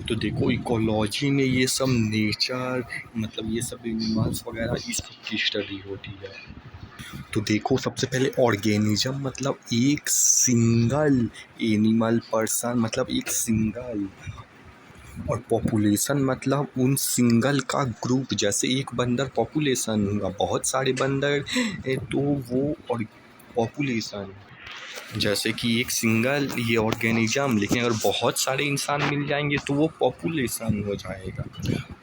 तो देखो इकोलॉजी में ये सब नेचर मतलब ये सब एनिमल्स वगैरह इस सब की स्टडी होती है। तो देखो सबसे पहले ऑर्गेनिज्म मतलब एक सिंगल एनिमल पर्सन मतलब एक सिंगल, और पॉपुलेशन मतलब उन सिंगल का ग्रुप। जैसे एक बंदर पॉपुलेशन हुआ, बहुत सारे बंदर तो वो और पॉपुलेशन। जैसे कि एक सिंगल ये ऑर्गेनिज्म, लेकिन अगर बहुत सारे इंसान मिल जाएंगे तो वो पॉपुलेशन हो जाएगा।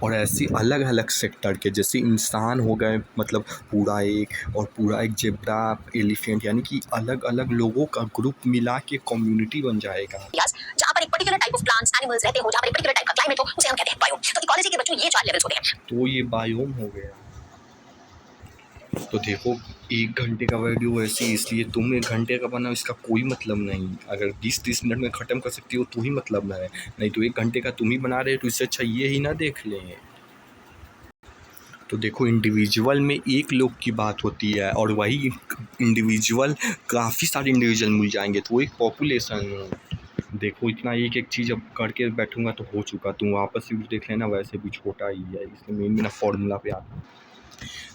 और ऐसे अलग अलग सेक्टर के जैसे इंसान हो गए मतलब पूरा एक जेब्रा एलिफेंट, यानी कि अलग अलग लोगों का ग्रुप मिला के कम्युनिटी बन जाएगा। जहाँ पर एक particular type of plants animals रहते हो, जहाँ पर एक पर्टिकुलर टाइप का क्लाइमेट हो, उसे हम कहते हैं बायोम। तो इकोलॉजी के बच्चों ये 4 लेवल्स होते हैं। तो ये बायोम हो गया। तो देखो 1 घंटे का वीडियो ऐसे इसलिए तुम 1 घंटे का बनाओ, इसका कोई मतलब नहीं। अगर 20-30 मिनट में ख़त्म कर सकती हो तो ही मतलब है, नहीं तो 1 घंटे का तुम ही बना रहे हो, तो इससे अच्छा ये ही ना देख लें। तो देखो इंडिविजुअल में एक लोग की बात होती है, और वही इंडिविजुअल काफ़ी सारे इंडिविजुअल मिल जाएंगे तो वो एक पॉपुलेशन। देखो इतना एक एक चीज़ अब करके बैठूंगा तो हो चुका, तुम वापस से देख लेना, वैसे भी छोटा ही है, इसलिए मेन फॉर्मूला पे आता है।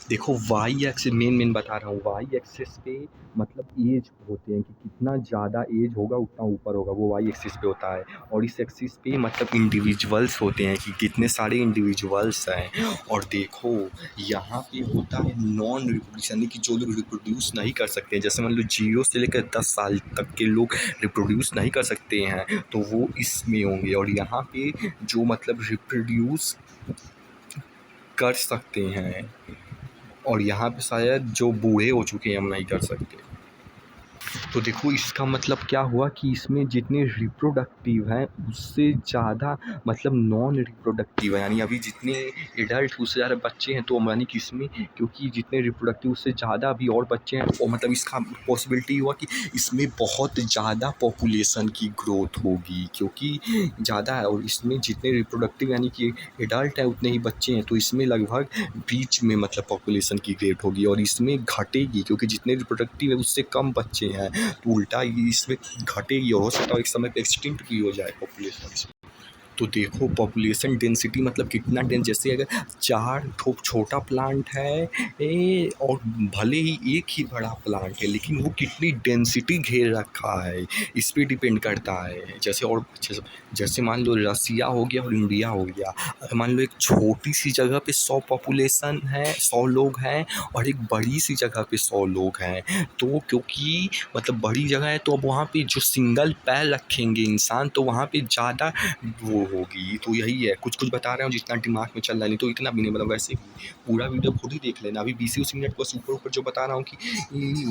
देखो वाई एक्सिस मेन बता रहा हूँ, वाई एक्सिस पे मतलब एज होते हैं कि कितना ज़्यादा एज होगा उतना ऊपर होगा, वो वाई एक्सिस पे होता है। और इस एक्सिस पे मतलब इंडिविजुअल्स होते हैं कि कितने सारे इंडिविजुअल्स हैं। और देखो यहाँ पे होता है नॉन रिप्रोड्यूस, यानी कि जो लोग रिप्रोड्यूस नहीं कर सकते हैं, जैसे मान लो 0 से लेकर 10 साल तक के लोग रिप्रोड्यूस नहीं कर सकते हैं तो वो इसमें होंगे। और यहाँ पे जो मतलब रिप्रोड्यूस कर सकते हैं, और यहाँ पे शायद जो बूढ़े हो चुके हैं हम नहीं कर सकते। तो देखो इसका मतलब क्या हुआ कि इसमें जितने रिप्रोडक्टिव हैं उससे ज़्यादा मतलब नॉन रिप्रोडक्टिव है, यानी अभी जितने एडल्ट उससे ज़्यादा बच्चे हैं, तो यानी कि इसमें क्योंकि जितने रिप्रोडक्टिव उससे ज़्यादा अभी और बच्चे हैं, और मतलब इसका पॉसिबिलिटी हुआ कि इसमें बहुत ज़्यादा पॉपुलेशन की ग्रोथ होगी क्योंकि ज़्यादा है। और इसमें जितने रिप्रोडक्टिव यानी कि एडल्ट हैं उतने ही बच्चे हैं, तो इसमें लगभग बीच में मतलब पॉपुलेशन की ग्रोथ होगी, और इसमें घटेगी क्योंकि जितने रिप्रोडक्टिव है उससे कम बच्चे हैं, तो उल्टा ये इसमें घटेगी, और हो सकता है एक समय पे एक्सटिंक्ट भी हो जाए पॉपुलेशन। तो देखो पॉपुलेशन डेंसिटी मतलब कितना डेंस, जैसे अगर 4 छोटा प्लांट है और भले ही एक ही बड़ा प्लांट है लेकिन वो कितनी डेंसिटी घेर रखा है इस पे डिपेंड करता है। जैसे मान लो रसिया हो गया और इंडिया हो गया, अगर मान लो एक छोटी सी जगह पे 100 पॉपुलेशन है, 100 लोग हैं, और एक बड़ी सी जगह पे 100 लोग हैं, तो क्योंकि मतलब बड़ी जगह है तो अब वहाँ पे जो सिंगल पैर रखेंगे इंसान तो वहाँ पे ज़्यादा वो होगी। तो यही है, कुछ बता रहा हूँ जितना दिमाग में चल रहा है, नहीं तो इतना भी नहीं, मतलब वैसे भी पूरा वीडियो खुद ही देख लेना। अभी 20 मिनट बस ऊपर जो बता रहा हूँ कि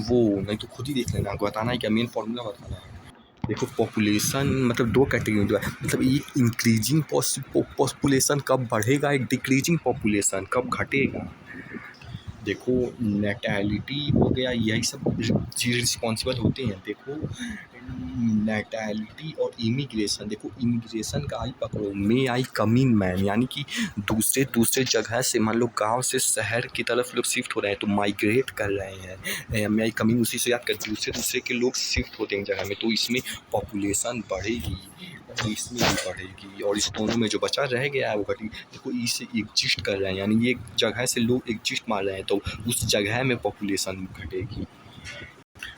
वो, नहीं तो खुद ही देख लेना, बताना है क्या मेन फॉर्मूला बताना है। देखो पॉपुलेशन मतलब 2 कैटेगरी में है, मतलब एक इंक्रीजिंग पॉपुलेशन कब बढ़ेगा, एक डिक्रीजिंग पॉपुलेशन कब घटेगा। देखो नेटैलिटी हो गया, यही सब चीज़ रिस्पॉन्सिबल होते हैं। देखो नेटैलिटी और इमिग्रेशन, देखो इमिग्रेशन का आई पकड़ो, मे आई कमिंग मैन, यानी कि दूसरे जगह से मान लो गांव से शहर की तरफ लोग शिफ्ट हो रहे हैं तो माइग्रेट कर रहे हैं, मे आई कमिंग उसी से याद कर, दूसरे के लोग शिफ्ट होते हैं जगह में, तो इसमें पॉपुलेशन बढ़ेगी और इसमें भी बढ़ेगी, और इस दोनों में जो बचा रह गया है वो घटी। देखो इसे एग्जिस्ट कर रहे हैं, यानी एक जगह से लोग एग्जिस्ट मार रहे हैं तो उस जगह में पॉपुलेशन घटेगी।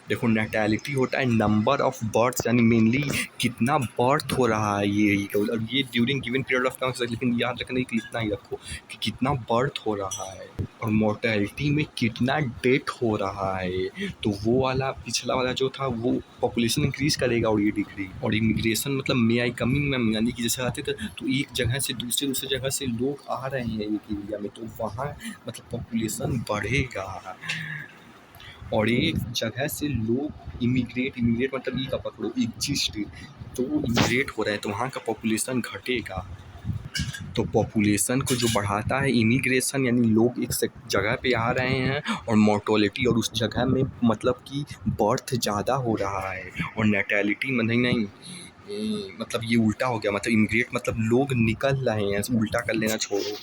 देखो नेटैलिटी होता है नंबर ऑफ बर्थ्स, यानी मेनली कितना बर्थ हो रहा है ये, और ये during given period of time, लेकिन याद रखने के लिए इतना ही रखो कि कितना बर्थ हो रहा है। और मोर्टेलिटी में कितना डेथ हो रहा है, तो वो वाला पिछला वाला जो था वो पॉपुलेशन इंक्रीज करेगा और ये डिक्रीज। और इमिग्रेशन मतलब मे आई कमिंग मैम, यानी कि जैसे आते थे तो एक जगह से दूसरे जगह से लोग आ रहे हैं एक एरिया में, तो वहाँ मतलब पॉपुलेशन बढ़ेगा। और एक जगह से लोग इमिग्रेट मतलब ई का पकड़ो एग्जिस्ट, तो वो इमिग्रेट हो रहे हैं तो वहाँ का पॉपुलेशन घटेगा। तो पॉपुलेशन को जो बढ़ाता है इमिग्रेशन, यानी लोग एक जगह पे आ रहे हैं, और मोर्टलिटी और उस जगह में मतलब कि बर्थ ज़्यादा हो रहा है, और नेटैलिटी में नहीं मतलब ये उल्टा हो गया, मतलब इमिग्रेट मतलब लोग निकल रहे हैं, उल्टा कर लेना छोड़ो।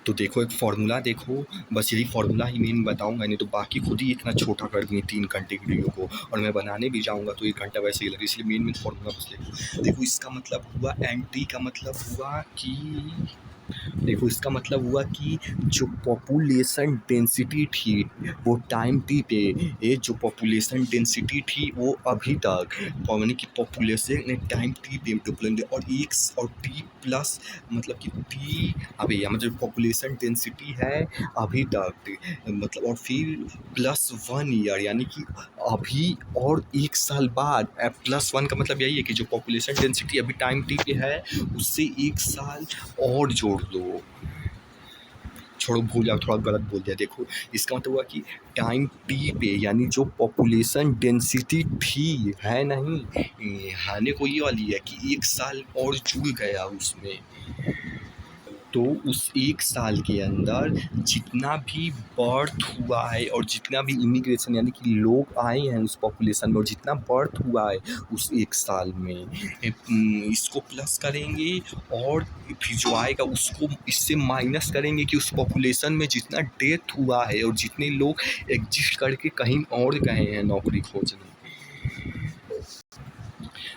तो देखो एक फार्मूला देखो, बस यही फार्मूला ही मेन बताऊंगा, नहीं तो बाकी खुद ही इतना छोटा कर दिए 3 घंटे की वीडियो को, और मैं बनाने भी जाऊंगा तो 1 घंटा वैसे ही लगे, इसलिए मेन मेन फार्मूला बस देखो इसका मतलब हुआ एंटी का मतलब हुआ कि देखो इसका मतलब हुआ कि जो पॉपुलेशन डेंसिटी थी वो टाइम टी पे, ये जो पॉपुलेशन डेंसिटी थी वो अभी तक यानी कि पॉपुलेशन ने टाइम टी पे डेवलप, और एक और टी प्लस मतलब कि टी अभी यहाँ मतलब पॉपुलेशन डेंसिटी है अभी तक, मतलब और फिर +1 ईयर यानी कि अभी और 1 साल बाद, +1 का मतलब यही है कि जो पॉपुलेशन डेंसिटी अभी टाइम टी पे है उससे 1 साल और जोड़ दो। छोड़ो भूल जाओ, थोड़ा गलत बोल दिया। देखो इसका मतलब हुआ कि टाइम टी पे यानी जो पॉपुलेशन डेंसिटी थी है नहीं, आने को ये वाली है कि 1 साल और जुड़ गया उसमें, तो उस 1 साल के अंदर जितना भी बर्थ हुआ है और जितना भी इमिग्रेशन यानी कि लोग आए हैं उस पॉपुलेशन में और जितना बर्थ हुआ है उस 1 साल में, इसको प्लस करेंगे और फिर जो आएगा उसको इससे माइनस करेंगे कि उस पॉपुलेशन में जितना डेथ हुआ है और जितने लोग एग्जिस्ट करके कहीं और गए हैं नौकरी खोजने।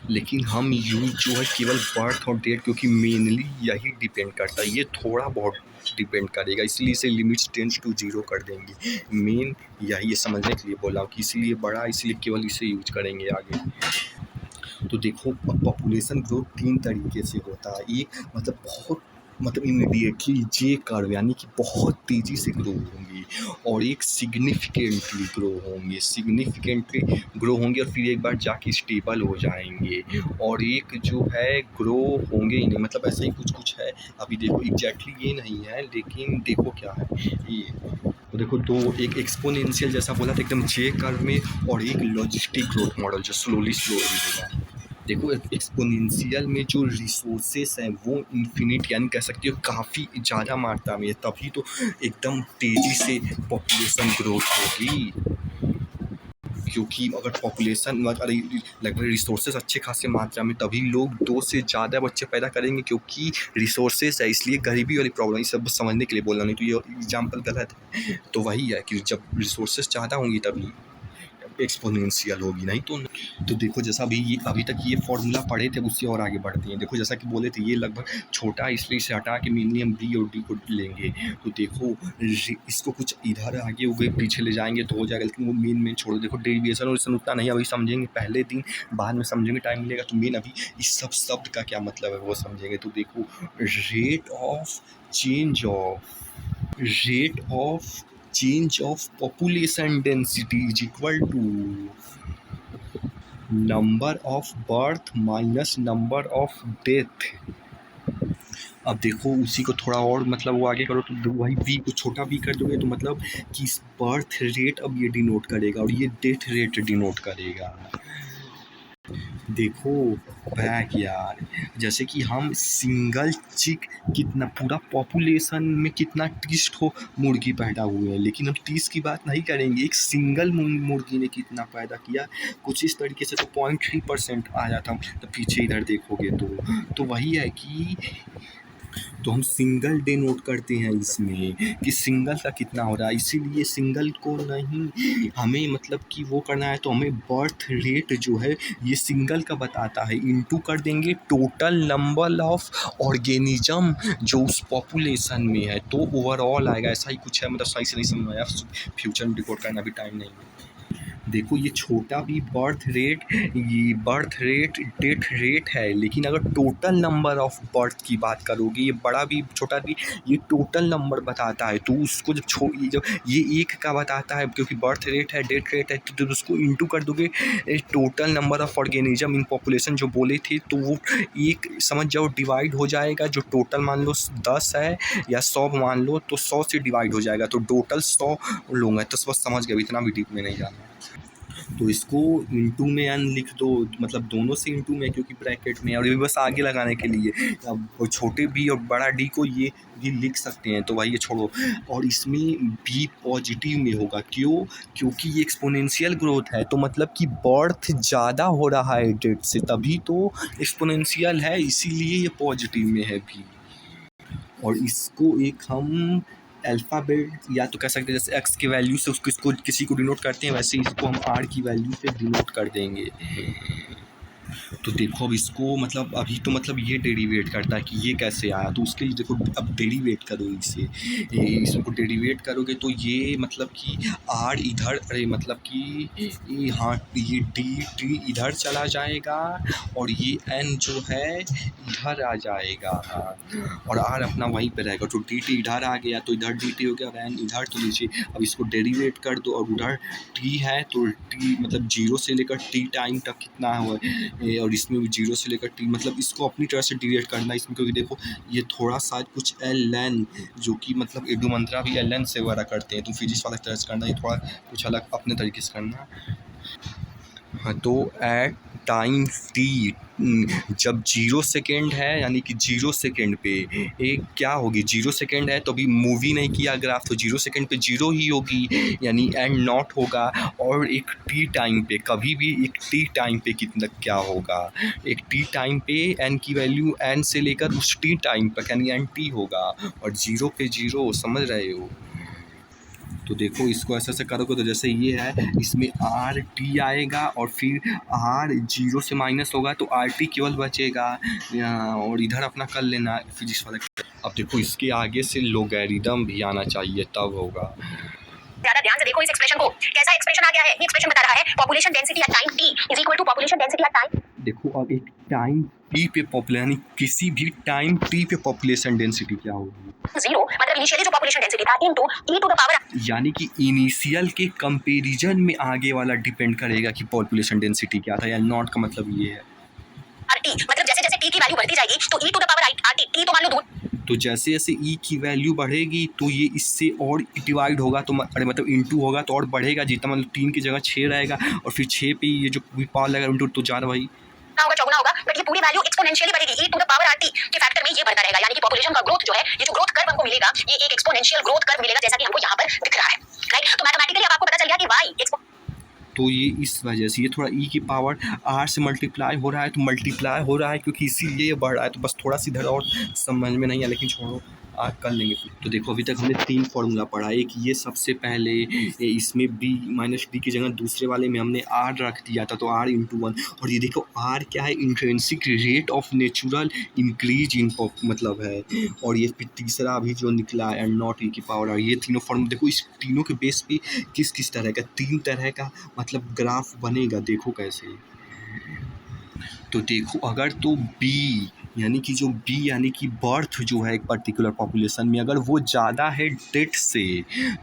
लेकिन हम यूज जो है केवल बर्थ और डेट, क्योंकि मेनली यही डिपेंड करता है, ये थोड़ा बहुत डिपेंड करेगा, इसलिए इसे लिमिट्स टेंस टू 0 कर देंगे। मेन यही ये समझने के लिए बोला हूँ कि इसलिए बड़ा, इसलिए केवल इसे यूज करेंगे आगे। तो देखो पॉपुलेशन ग्रोथ 3 तरीके से होता है, एक मतलब बहुत मतलब इमीडिएटली जे कर्व यानी कि बहुत तेज़ी से ग्रो होंगी, और एक सिग्निफिकेंटली ग्रो होंगे और फिर एक बार जाके स्टेबल हो जाएंगे, और एक जो है ग्रो होंगे ही नहीं, मतलब ऐसा ही कुछ है। अभी देखो एग्जैक्टली ये नहीं है लेकिन देखो क्या है ये, तो देखो दो, एक एक्सपोनेंशियल जैसा बोला था एकदम जे कर्व में, और एक लॉजिस्टिक ग्रोथ मॉडल जो स्लोली होगा। देखो एक्सपोनेंशियल में जो रिसोर्सेस हैं वो इन्फिनिट यानी कह सकते हो काफ़ी ज़्यादा मात्रा में है, तभी तो एकदम तेज़ी से पॉपुलेशन ग्रोथ होगी, क्योंकि अगर पॉपुलेशन लगभग रिसोर्सेज अच्छे खासे मात्रा में तभी लोग 2 से ज़्यादा बच्चे पैदा करेंगे, क्योंकि रिसोर्सेज है, इसलिए गरीबी वाली प्रॉब्लम, ये सब समझने के लिए बोल रहा, नहीं तो ये एग्जाम्पल गलत है। तो वही है कि जब रिसोर्सेज ज़्यादा होंगी तभी एक्सपोनेंशियल होगी, नहीं तो देखो जैसा अभी तक ये फॉर्मूला पढ़े थे उससे और आगे बढ़ते हैं। देखो जैसा कि बोले थे ये लगभग छोटा है इसलिए इसे हटा के मेनली हम बी और डी को लेंगे। तो देखो इसको कुछ इधर आगे हो गए पीछे ले जाएंगे तो हो जाएगा, लेकिन वो मेन छोड़ो। देखो डेरिवेशन और इसमें उतना नहीं अभी समझेंगे, पहले दिन बाद में समझेंगे, टाइम मिलेगा। तो मेन अभी इस सब शब्द का क्या मतलब है वो समझेंगे। तो देखो rate of change of population density is equal to number of birth minus number of death। अब देखो उसी को थोड़ा और मतलब वो आगे करो तो वही बी को छोटा बी कर दोगे तो मतलब कि बर्थ रेट अब ये डिनोट करेगा और ये डेथ रेट डिनोट करेगा। देखो बैक यार, जैसे कि हम सिंगल चिक कितना पूरा पॉपुलेशन में कितना 30 ठो मुर्गी पैदा हुए हैं, लेकिन हम 30 की बात नहीं करेंगे, एक सिंगल मुर्गी ने कितना पैदा किया कुछ इस तरीके से। तो 0.3% आ जाता, तो पीछे इधर देखोगे तो वही है कि तो हम सिंगल डे नोट करते हैं इसमें कि सिंगल का कितना हो रहा है, इसीलिए सिंगल को नहीं हमें मतलब कि वो करना है तो हमें बर्थ रेट जो है ये सिंगल का बताता है, इनटू कर देंगे टोटल नंबर ऑफ ऑर्गेनिज्म जो उस पॉपुलेशन में है, तो ओवरऑल आएगा। ऐसा ही कुछ है, मतलब सही से नहीं समझ आया, फ्यूचर में रिकॉर्ड करना भी टाइम नहीं है। देखो ये छोटा भी बर्थ रेट डेथ रेट है, लेकिन अगर टोटल नंबर ऑफ बर्थ की बात करोगे, ये बड़ा भी छोटा भी ये टोटल नंबर बताता है। तो उसको जब ये एक का बताता है क्योंकि बर्थ रेट है डेथ रेट है, तो उसको इंटू कर दोगे total number of organism in population जो बोले थे, तो वो एक समझ जाओ डिवाइड हो जाएगा। जो टोटल मान लो 10 है या 100 मान लो तो 100 से डिवाइड हो जाएगा, तो टोटल 100 लोग हैं। तो बस समझ गए, इतना भी डीप में नहीं जाना। तो इसको इंटू में एन लिख दो, मतलब दोनों से इंटू में क्योंकि ब्रैकेट में, और ये बस आगे लगाने के लिए। अब छोटे बी और बड़ा डी को ये भी लिख सकते हैं, तो भाई ये छोड़ो। और इसमें बी पॉजिटिव में होगा, क्योंकि ये एक्सपोनेंशियल ग्रोथ है, तो मतलब कि बर्थ ज़्यादा हो रहा है डेट से, तभी तो एक्सपोनेंशियल है, इसीलिए ये पॉजिटिव में है बी। और इसको एक हम अल्फ़ाबेट या तो कह सकते हैं जैसे एक्स की वैल्यू से उसको इसको किसी को डिनोट करते हैं, वैसे इसको हम आर की वैल्यू से डिनोट कर देंगे। तो देखो अब इसको मतलब अभी तो मतलब ये डेरिवेट करता है कि ये कैसे आया, तो उसके लिए देखो अब डेरिवेट करो इसे, इसको डेरिवेट करोगे तो ये मतलब कि आर इधर, अरे मतलब कि हाँ ये टी इधर चला जाएगा और ये एन जो है इधर आ जाएगा, और आर अपना वहीं पे रहेगा। तो टी इधर आ गया तो इधर डी हो गया और एन इधर, तो नीचे अब इसको डेरिवेट कर दो और उधर टी है तो टी मतलब 0 से लेकर टी टाइम तक कितना हुआ, और इसमें भी 0 से लेकर टी, मतलब इसको अपनी तरह से डिवाइड करना है इसमें, क्योंकि देखो ये थोड़ा सा कुछ एल एन जो कि मतलब एडू मंत्रा भी एल एन से वगैरह करते हैं, तो फिजिक्स वाला तरह से करना, ये थोड़ा कुछ अलग अपने तरीके से करना। हाँ तो एट टाइम टी जब 0 सेकेंड है यानी कि 0 सेकेंड पे एक क्या होगी, 0 सेकेंड है तो अभी मूव ही नहीं किया ग्राफ, तो 0 सेकेंड पे 0 ही होगी यानी एंड नॉट होगा। और एक टी टाइम पे कभी भी एक टी टाइम पे कितना क्या होगा, एक टी टाइम पे एन की वैल्यू एन से लेकर उस टी टाइम पर यानी एन टी होगा, और 0 पे 0, समझ रहे हो। तो देखो इसको ऐसे ऐसे करोगे तो जैसे ये है इसमें आर टी आएगा और फिर आर 0 से माइनस होगा तो आर टी केवल बचेगा, और इधर अपना कर लेना फिजिक्स वाला। अब देखो इसके आगे से लोगैरिथम भी आना चाहिए तब होगा। ज्यादा ध्यान से देखो इस एक्सप्रेशन को, कैसा एक्सप्रेशन आ गया है। ये एक्सप्रेशन बता रहा है population density at time t is equal to population density at time. देखो अब एक टाइम टी पे पॉपुलेशन यानी किसी भी टाइम टी पे पॉपुलेशन डेंसिटी क्या होगी, 0 मतलब इनिशियली जो पॉपुलेशन डेंसिटी था into e to the power, यानी कि इनिशियल के कंपैरिजन में आगे वाला डिपेंड करेगा कि पॉपुलेशन डेंसिटी क्या था, या नॉट का मतलब ये है rt मतलब जैसे जैसे t की वैल्यू बढ़ती जाएगी तो e to the power rt, t तो मान लो दूर, तो जैसे जैसे ई की वैल्यू बढ़ेगी तो ये इससे और डिवाइड होगा, तो अरे मतलब इंटू होगा तो और बढ़ेगा, जितना मतलब 3 की जगह 6 रहेगा और फिर 6 पे ये जो भी पावर लगेगा इंटू तो 4 भाई ना होगा चौगुना होगा, बट ये पूरी वैल्यू एक्सपोनेंशियली बढ़ेगी e to the power rt के फैक्टर में ये बढ़ता रहेगा, यानी कि पॉपुलेशन का ग्रोथ जो है, ये जो ग्रोथ कर्व हमको मिलेगा ये एक एक्सपोनेंशियल ग्रोथ कर्व मिलेगा जैसा कि हमको यहाँ पर दिख रहा है, राइट। तो मैथमेटिकली अब आपको पता चल गया कि y तो ये इस वजह से ये थोड़ा ई की पावर आर से मल्टीप्लाई हो रहा है, तो मल्टीप्लाई हो रहा है क्योंकि इसीलिए ये बढ़ रहा है, तो बस थोड़ा सी इधर और समझ में नहीं है लेकिन छोड़ो आज कर लेंगे। तो देखो अभी तक हमने 3 फार्मूला पढ़ा, एक ये सबसे पहले इसमें बी माइनस डी की जगह दूसरे वाले में हमने आर रख दिया था तो आर इंटू 1, और ये देखो आर क्या है, intrinsic rate of natural increase in मतलब है, और ये फिर तीसरा अभी जो निकला है एंड नॉट ई की पावर, और ये तीनों फॉर्म देखो इस तीनों के बेस पे किस किस तरह का 3 तरह का मतलब ग्राफ बनेगा, देखो कैसे। तो देखो अगर तो बी यानी कि जो बी यानी कि बर्थ जो है एक पर्टिकुलर पॉपुलेशन में अगर वो ज़्यादा है डेथ से,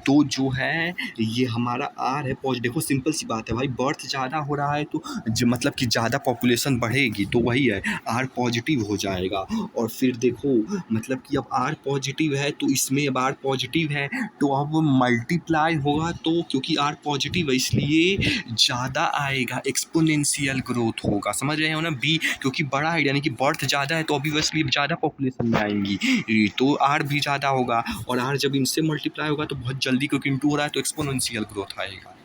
तो जो है ये हमारा आर है पॉजिटिव, देखो सिंपल सी बात है भाई, बर्थ ज़्यादा हो रहा है तो मतलब कि ज़्यादा पॉपुलेशन बढ़ेगी तो वही है आर पॉजिटिव हो जाएगा। और फिर देखो मतलब कि अब आर पॉजिटिव है तो इसमें अब आर पॉजिटिव है तो अब मल्टीप्लाई होगा, तो क्योंकि आर पॉजिटिव है इसलिए ज़्यादा आएगा, एक्सपोनेंशियल ग्रोथ होगा, समझ रहे हो ना। बी क्योंकि बड़ा है यानी कि बर्थ ज़्यादा है तो ऑब्वियसली ज़्यादा पॉपुलेशन में आएंगी तो आर भी ज़्यादा होगा, और आर जब इनसे मल्टीप्लाई होगा तो बहुत जल्दी क्योंकि इंटू हो रहा है तो एक्सपोनेंशियल ग्रोथ आएगा।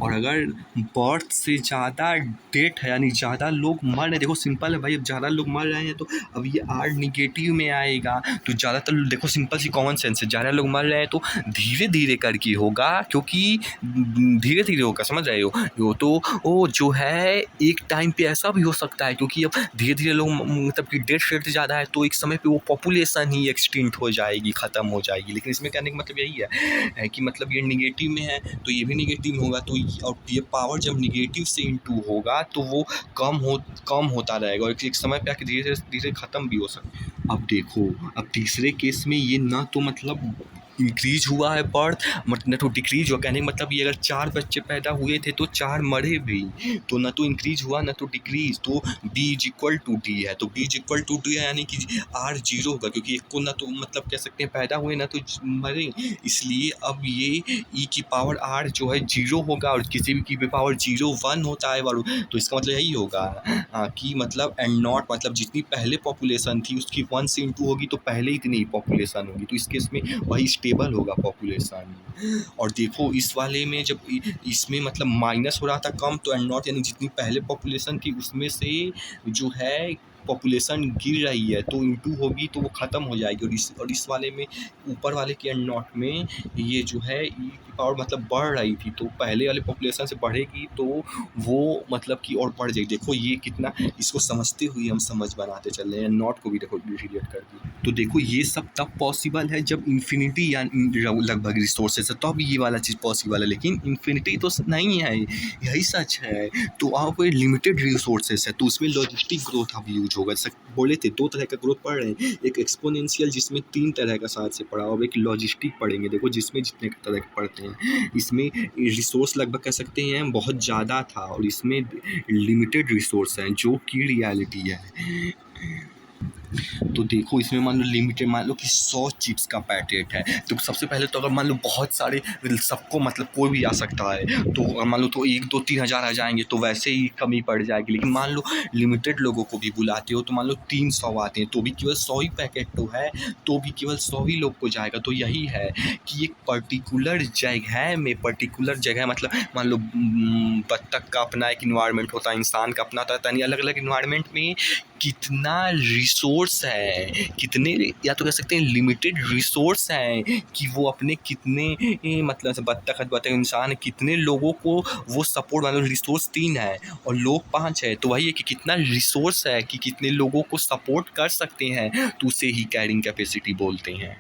और अगर बर्थ से ज़्यादा डेथ है यानी ज़्यादा लोग मर रहे हैं, देखो सिंपल है भाई, अब ज़्यादा लोग मर रहे हैं तो अब ये आर निगेटिव में आएगा, तो ज़्यादातर देखो सिंपल सी कॉमन सेंस है, ज़्यादा लोग मर रहे हैं तो धीरे धीरे करके होगा, क्योंकि धीरे धीरे होगा, समझ रहे हो। तो वो जो है एक टाइम पे ऐसा भी हो सकता है क्योंकि अब धीरे धीरे लोग मतलब कि डेथ रेट ज़्यादा है तो एक समय पे वो पॉपुलेशन ही एक्सटिंक्ट हो जाएगी, ख़त्म हो जाएगी। लेकिन इसमें कहने का मतलब यही है कि मतलब ये निगेटिव में है तो ये भी निगेटिव होगा, तो और ये पावर जब निगेटिव से इंटू होगा तो वो कम होता रहेगा और एक समय पे आके धीरे धीरे ख़त्म भी हो सकता है। अब देखो अब तीसरे केस में ये ना तो मतलब इंक्रीज हुआ है बर्थ मतलब न तो डिक्रीज हुआ, कहने का मतलब ये अगर 4 बच्चे पैदा हुए थे तो 4 मरे भी, तो न तो इंक्रीज हुआ न तो डिक्रीज, तो B is equal to D है, तो B is equal to D है यानी कि R 0 होगा क्योंकि एक को न तो मतलब कह सकते हैं पैदा हुए ना तो मरे, इसलिए अब ये E की पावर R जो है 0 होगा, और किसी भी की पावर 0 1 होता है वालू, तो इसका मतलब यही होगा कि मतलब एंड नॉट मतलब जितनी पहले पॉपुलेशन थी उसकी 1 से इंटू होगी तो पहले इतनी पॉपुलेशन होगी, तो इस केस में वही स्टेबल होगा पॉपुलेशन। और देखो इस वाले में जब इसमें मतलब माइनस हो रहा था कम, तो एंड नॉट यानी जितनी पहले पॉपुलेशन थी उसमें से जो है पॉपुलेशन गिर रही है तो इंटू होगी तो वो ख़त्म हो जाएगी, और इस वाले में ऊपर वाले के एंड नॉट में ये जो है ई की पावर मतलब बढ़ रही थी, तो पहले वाले पॉपुलेशन से बढ़ेगी तो वो मतलब कि और बढ़ जाएगी। देखो ये कितना, इसको समझते हुए हम समझ बनाते चल रहे हैं। नॉट को भी देखो डिलीट कर दी, तो देखो ये सब तब पॉसिबल है जब इन्फिनिटी या लगभग रिसोर्सेज है, तो अब ये वाला चीज़ पॉसिबल है, लेकिन इन्फिनिटी तो नहीं है, यही सच है। तो आप लिमिटेड रिसोर्सेज है तो उसमें लॉजिस्टिक ग्रोथ अब यूज होगा। बोले थे 2 तरह का ग्रोथ पढ़ रहे हैं, एक एक्सपोनेंशियल जिसमें 3 तरह का साथ से पढ़ा, और एक लॉजिस्टिक पढ़ेंगे। देखो जिसमें जितने तरह के पढ़ते हैं, इसमें रिसोर्स लगभग कह सकते हैं बहुत ज़्यादा था, और इसमें लिमिटेड रिसोर्स हैं जो कि रियलिटी है। तो देखो इसमें मान लो लिमिटेड, मान लो कि 100 चिप्स का पैकेट है, तो सबसे पहले तो अगर मान लो बहुत सारे सबको मतलब कोई भी आ सकता है, तो अगर मान लो तो 1 2 3 हज़ार आ जाएंगे तो वैसे ही कमी पड़ जाएगी। लेकिन मान लो लिमिटेड लोगों को भी बुलाते हो तो मान लो 300 आते हैं तो भी केवल 100 ही पैकेट तो है, तो भी केवल 100 ही लोग को जाएगा। तो यही है कि एक पर्टिकुलर जगह मतलब मान लो बत्तख का अपना एक इन्वायरमेंट होता है, इंसान का अपना होता है, अलग अलग इन्वायरमेंट में कितना रिसोर्स है, कितने, या तो कह सकते हैं लिमिटेड रिसोर्स हैं कि वो अपने कितने मतलब बत्तख इंसान कितने लोगों को वो सपोर्ट, मतलब रिसोर्स 3 है और लोग 5 है, तो वही है कि कितना रिसोर्स है कि कितने लोगों को सपोर्ट कर सकते हैं, तो उसे ही कैरिंग कैपेसिटी बोलते हैं।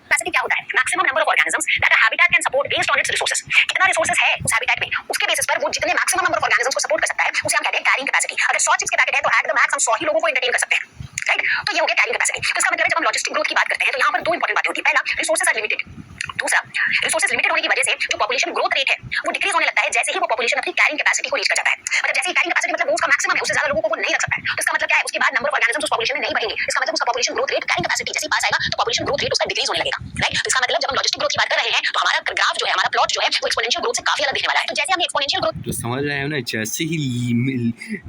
कैपेसिटी क्या होता है? Maximum number of organisms that a habitat can support based on it's resources. कितना रिसोर्सेज है उस हैबिटेट में, उसके बेसिस पर वो जितने मैक्सिमम नंबर ऑफ ऑर्गेनिजम्स को सपोर्ट कर सकता है उसे हम कहते हैं कैरिंग कैपेसिटी। अगर 100 चिप्स के पैकेट है तो एट द मैक्स हम 100 ही लोगों को एंटरटेन कर सकते हैं, राइट? तो ये हो गया कैरिंग कैपेसिटी। तो इसका मतलब है जब हम लॉजिस्टिक ग्रोथ की बात करते हैं तो यहाँ पर 2 इंपॉर्टेंट बातें होती है। पहला, रिसोर्सेज आर लिमिटेड। दूसरा, रिसोर्सेज लिमिटेड होने की वजह से जो पॉपुलेशन ग्रोथ रेट है वो डिक्रीज होने लगता है जैसे ही वो पॉपुलेशन अपनी कैरिंग कैपेसिटी को रीच कर जाता है। मतलब जैसे ही कैरिंग कैपेसिटी मतलब वो उसका मैक्सिमम है, उससे ज्यादा लोगों को वो नहीं रख सकता है। तो इसका मतलब क्या है? उसके बाद नंबर ऑफ ऑर्गेनिजम्स उस पॉपुलेशन में नहीं बढ़ेंगे। इसका मतलब उसका population growth rate carrying capacity जैसे ही पास आएगा तो पॉपुलेशन ग्रोथ रेट उसका डिक्रीज होने लगेगा, राइट? तो इसका मतलब जब हम लॉजिस्टिक ग्रोथ की बात कर रहे हैं तो हमारा ग्राफ जो है, हमारा प्लॉट जो है वो एक्सपोनेंशियल ग्रोथ से काफी अलग दिखने वाला है। तो जैसे हम एक्सपोनेंशियल ग्रोथ, तो समझ रहे हो ना, जैसे ही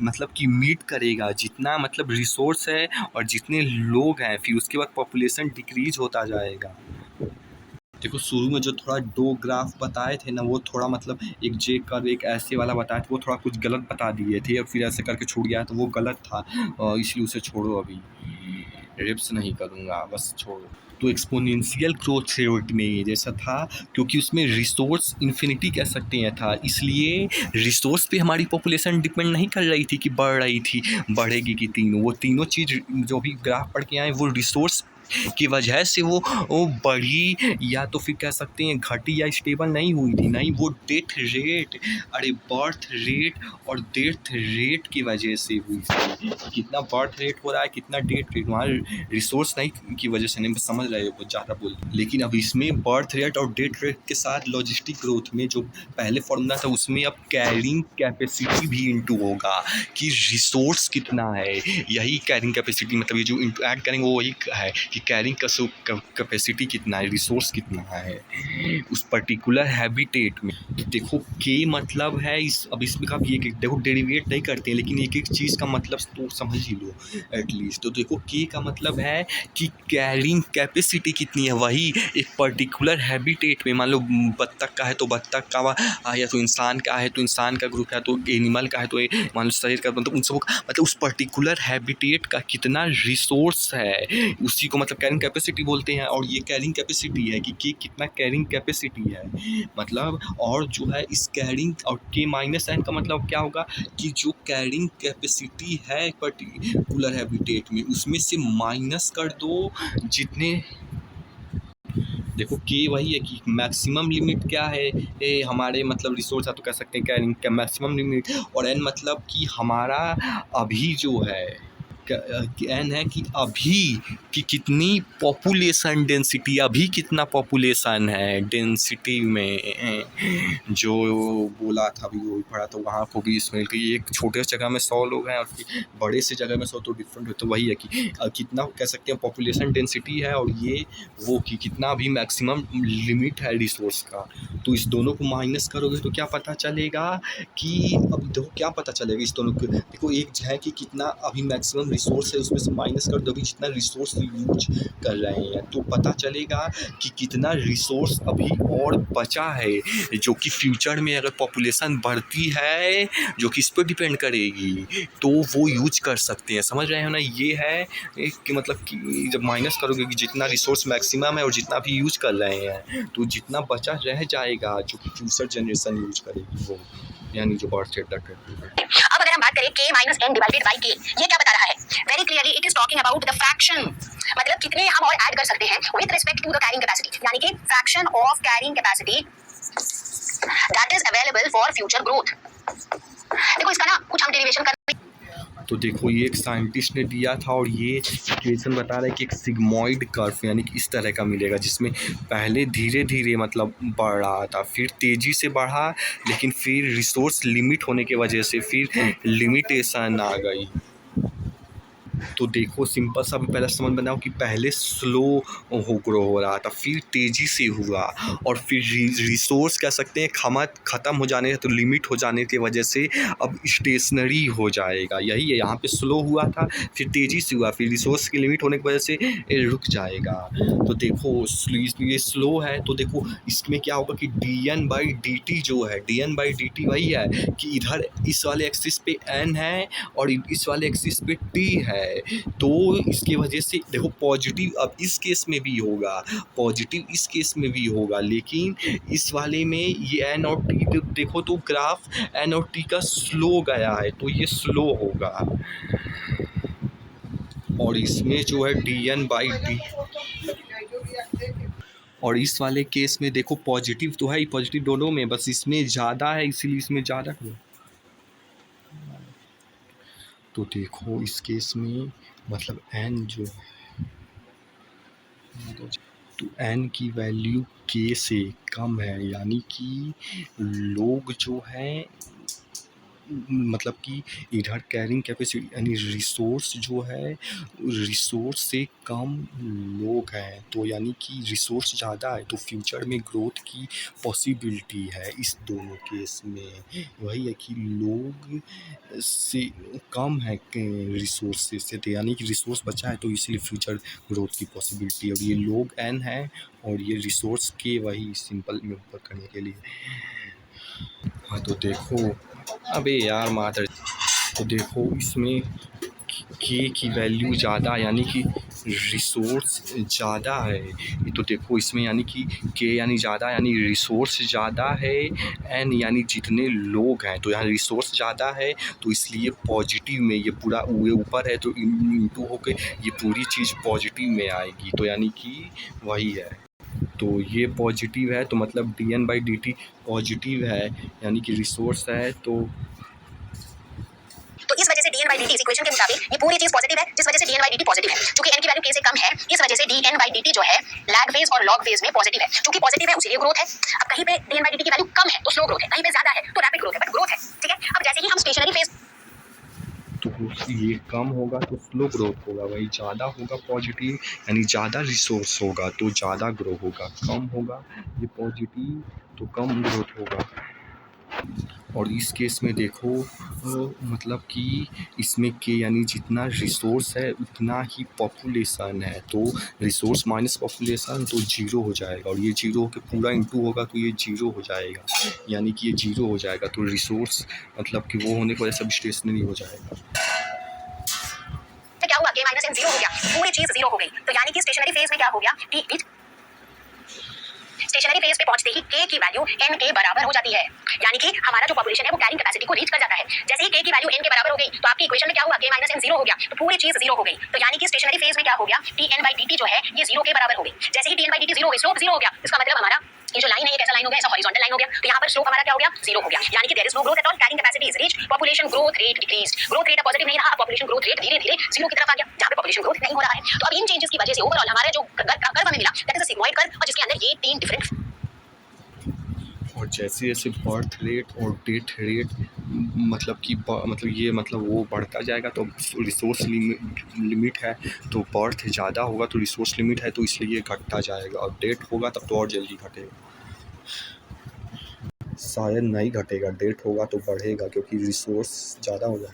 मतलब कि मीट करेगा जितना मतलब रिसोर्स है और जितने लोग हैं, फिर उसके बाद पॉपुलेशन डिक्रीज होता जाएगा। देखो शुरू में जो थोड़ा 2 ग्राफ बताए थे ना, वो थोड़ा मतलब एक जे कर्व एक ऐसे वाला बताया था, वो थोड़ा कुछ गलत बता दिए थे और फिर ऐसे करके छूट गया तो वो गलत था, इसलिए उसे छोड़ो, अभी रिप्स नहीं करूँगा, बस छोड़ो। तो एक्सपोनेंशियल ग्रोथ रेट में जैसा था, क्योंकि उसमें रिसोर्स इन्फिनिटी कह सकते हैं था, इसलिए रिसोर्स पे हमारी पॉपुलेशन डिपेंड नहीं कर रही थी कि बढ़ रही थी, बढ़ेगी कि तीनों, वो तीनों चीज़ जो भी ग्राफ पढ़ के आए वो रिसोर्स की वजह से वो बढ़ी, या तो फिर कह सकते हैं घटी या स्टेबल नहीं हुई थी, नहीं वो डेथ रेट, अरे बर्थ रेट और डेथ रेट की वजह से हुई थी। कितना बर्थ रेट हो रहा है, कितना डेथ रेट, वहाँ रिसोर्स नहीं की वजह से नहीं, समझ रहे हो, ज़्यादा बोल। लेकिन अब इसमें बर्थ रेट और डेथ रेट के साथ लॉजिस्टिक ग्रोथ में जो पहले फॉर्मूला था उसमें अब कैरिंग कैपेसिटी भी इंटू होगा कि रिसोर्स कितना है, यही कैरिंग कैपेसिटी, मतलब ये जो इंटू ऐड करेंगे वो वही है कि कैरिंग कैपेसिटी कितना है, रिसोर्स कितना है उस पर्टिकुलर हैबिटेट में। तो देखो के मतलब है अब इसमें का एक देखो डेरिवेट नहीं करते हैं, लेकिन एक एक चीज़ का मतलब तो समझ ही लो एटलीस्ट। तो देखो के का मतलब है कि कैरिंग कैपेसिटी कितनी है, वही एक पर्टिकुलर हैबिटेट में, मान लो बत्तख का है तो बत्तख का, या तो इंसान का है तो इंसान का ग्रुप है, तो एनिमल का है तो मान लो शरीर का, मतलब उन सब मतलब उस पर्टिकुलर हैबिटेट का कितना रिसोर्स है उसी को मतलब कैरिंग कैपेसिटी बोलते हैं। और ये कैरिंग कैपेसिटी है कि कितना कैरिंग कैपेसिटी है, मतलब और जो है इस कैरिंग और के माइनस एन का मतलब क्या होगा कि जो कैरिंग कैपेसिटी है पर्टिकुलर हैबिटेट में उसमें से माइनस कर दो जितने, देखो के वही है कि मैक्सिमम लिमिट क्या है हमारे मतलब रिसोर्स है, तो कह सकते हैं कैरिंग का मैक्सिमम लिमिट, और एन मतलब कि हमारा अभी जो है एन है कि अभी कि कितनी पॉपुलेशन डेंसिटी, अभी कितना पॉपुलेशन है डेंसिटी में, जो बोला था अभी वो पढ़ा था वहाँ को भी इसमें कि एक छोटे जगह में 100 लोग हैं और बड़े से जगह में 100, तो डिफरेंट होता, तो वही है कि कितना कह सकते हैं पॉपुलेशन डेंसिटी है, और ये वो कि कितना अभी मैक्सिमम लिमिट है रिसोर्स का। तो इस दोनों को माइनस करोगे तो क्या पता चलेगा कि अब देखो क्या पता चलेगा इस दोनों को, देखो एक है कि कितना अभी मैक्सिमम रिसोर्स है उसमें से माइनस कर दो, अभी जितना रिसोर्स यूज कर रहे हैं, तो पता चलेगा कि कितना रिसोर्स अभी और बचा है, जो कि फ्यूचर में अगर पॉपुलेशन बढ़ती है, जो कि इस पर डिपेंड करेगी, तो वो यूज कर सकते हैं। समझ रहे हो ना? ये है कि मतलब कि जब माइनस करोगे कि जितना रिसोर्स मैक्सिमम है और जितना भी यूज कर रहे हैं, तो जितना बचा रह जाएगा जो कि फ्यूचर जनरेशन यूज करेगी, वो यानी जो बर्थ रेट तक है। अब अगर हम बात करें k minus n divided by k, ये क्या बता रहा है? Very clearly it is talking about the fraction, मतलब कितने हम और ऐड कर सकते हैं with respect to the carrying capacity, यानी कि fraction of carrying capacity that is available for future growth. देखो इसका ना कुछ हम डेरिवेशन कर, तो देखो ये एक साइंटिस्ट ने दिया था और ये इक्वेशन बता रहा है कि एक सिग्मॉइड कर्व यानी कि इस तरह का मिलेगा, जिसमें पहले धीरे धीरे मतलब बढ़ रहा था, फिर तेज़ी से बढ़ा, लेकिन फिर रिसोर्स लिमिट होने की वजह से फिर लिमिटेशन आ गई। तो देखो सिंपल सा पहला समझ बनाओ कि पहले स्लो ग्रो हो रहा था, फिर तेज़ी से हुआ, और फिर रिसोर्स कह सकते हैं ख़त्म हो जाने, तो लिमिट हो जाने की वजह से अब स्टेशनरी हो जाएगा। यही है, यहाँ पे स्लो हुआ था, फिर तेज़ी से हुआ, फिर रिसोर्स की लिमिट होने की वजह से रुक जाएगा। तो देखो ये स्लो है, तो देखो इसमें क्या होगा कि dN/dt जो है, dN/dt वही है कि इधर इस वाले एक्सिस पे n है और इस वाले एक्सिस पे t है, तो इसकी वजह से देखो पॉजिटिव अब इस केस में भी होगा, पॉजिटिव इस केस में भी होगा, लेकिन इस वाले में ये एन और टी देखो तो ग्राफ एन और टी का स्लो गया है, तो ये स्लो होगा। और इसमें जो है dN/dt, और इस वाले केस में देखो पॉजिटिव तो है ही, पॉजिटिव दोनों में, बस इसमें ज़्यादा है इसीलिए इसमें ज़्यादा। तो देखो इस केस में मतलब n जो, तो n की वैल्यू k से कम है, यानी कि लोग जो हैं मतलब कि इधर कैरिंग कैपेसिटी यानी रिसोर्स जो है, रिसोर्स से कम लोग हैं, तो यानी कि रिसोर्स ज़्यादा है, तो फ्यूचर में ग्रोथ की पॉसिबिलिटी है इस दोनों केस में। वही है कि लोग से कम है रिसोर्स से, तो यानी कि रिसोर्स बचा है, तो इसलिए फ्यूचर ग्रोथ की पॉसिबिलिटी। और ये लोग n है और ये रिसोर्स के, वही सिंपल में ऊपर करने के लिए। हाँ तो देखो, अबे यार मादर, तो देखो इसमें के की वैल्यू ज़्यादा, यानी कि रिसोर्स ज़्यादा है, तो देखो इसमें यानी कि के यानी ज़्यादा, यानी रिसोर्स ज़्यादा है, एन यानी जितने लोग हैं, तो यहाँ रिसोर्स ज़्यादा है, तो इसलिए पॉजिटिव में ये पूरा ऊपर है, तो इंटू होके ये पूरी चीज़ पॉजिटिव में आएगी, तो यानी कि वही है। तो ये पॉजिटिव है, तो मतलब dN/dt पॉजिटिव है, यानी कि रिसोर्स है, तो इस वजह से dN/dt इस इक्वेशन के मुताबिक ये पूरी चीज पॉजिटिव है, जिस वजह से dN/dt पॉजिटिव है। चूंकि n की वैल्यू k से कम है, इस वजह से dN/dt जो है लैग फेज और लॉग फेज में पॉजिटिव है। चूंकि पॉजिटिव है उसीलिए ग्रोथ है। अब कहीं पे dN/dt की वैल्यू कम है तो स्लो ग्रोथ है, कहीं पे ज्यादा है तो रैपिड ग्रोथ है, बट ग्रोथ है। ठीक है, अब जैसे ही हम स्टेशनरी फेज, तो ये कम होगा तो स्लो ग्रोथ होगा, वही ज़्यादा होगा पॉजिटिव, यानी ज़्यादा रिसोर्स होगा तो ज़्यादा ग्रो होगा, कम होगा ये पॉजिटिव तो कम ग्रोथ होगा। और इस केस में देखो मतलब कि इसमें के यानी जितना रिसोर्स है उतना ही पॉपुलेशन है, तो रिसोर्स माइनस पॉपुलेशन तो जीरो हो जाएगा, और ये जीरो होकर पूरा इंटू होगा तो ये जीरो हो जाएगा, यानी कि ये जीरो हो जाएगा, तो रिसोर्स मतलब कि वो होने की वजह से सब स्टेशनरी हो जाएगा। क्या हुआ, k माइनस n जीरो हो गया, पूरी चीज जीरो हो गई। तो यानी कि स्टेशनरी फेज में क्या हो गया, स्टेशनरी फेज पे पहुंचते ही k की वैल्यू n के बराबर हो जाती है, यानी कि हमारा जो पॉपुलेशन है वो कैरिंग कैपेसिटी को रीच कर जाता है। जैसे ही k की वैल्यू n के बराबर हो गई तो आपकी इक्वेशन में क्या हुआ, k माइनस n जीरो हो गया, तो पूरी चीज जीरो हो गई। तो यानी कि स्टेशनरी फेज में क्या हो गया, dN/dt जो है ये जीरो के बराबर हो गई। जैसे ही dN/dt जीरो हो गई, स्लोप जीरो हो गया, इसका मतलब हमारा ये जो लाइन है ये कैसा लाइन हो गया, ऐसा हॉरिजॉन्टल लाइन हो गया, तो यहाँ पर स्लोप हमारा क्या हो गया, जीरो हो गया, यानी कि there is no growth at all, carrying capacity is reached, population growth rate decreased, growth rate positive नहीं रहा, पॉपुलेशन ग्रोथ रेट धीरे धीरे जीरो की तरफ आ गया, जहाँ पे पॉपुलेशन ग्रोथ नहीं हो रहा है। तो अब इन चेंजेस की वजह से ओवरऑल हमारा जो कर्व हमें मिला that is a sigmoid curve, और जिसके अंदर ये तीन डिफरेंट, और जैसे जैसे बर्थ रेट और डेथ रेट मतलब कि मतलब ये मतलब वो बढ़ता जाएगा, तो रिसोर्स लिमिट है, तो बर्थ ज़्यादा होगा तो रिसोर्स लिमिट है, तो इसलिए घटता जाएगा, और डेथ होगा तब तो और जल्दी घटेगा, शायद नहीं घटेगा, डेथ होगा तो बढ़ेगा क्योंकि रिसोर्स ज़्यादा हो जाएगा।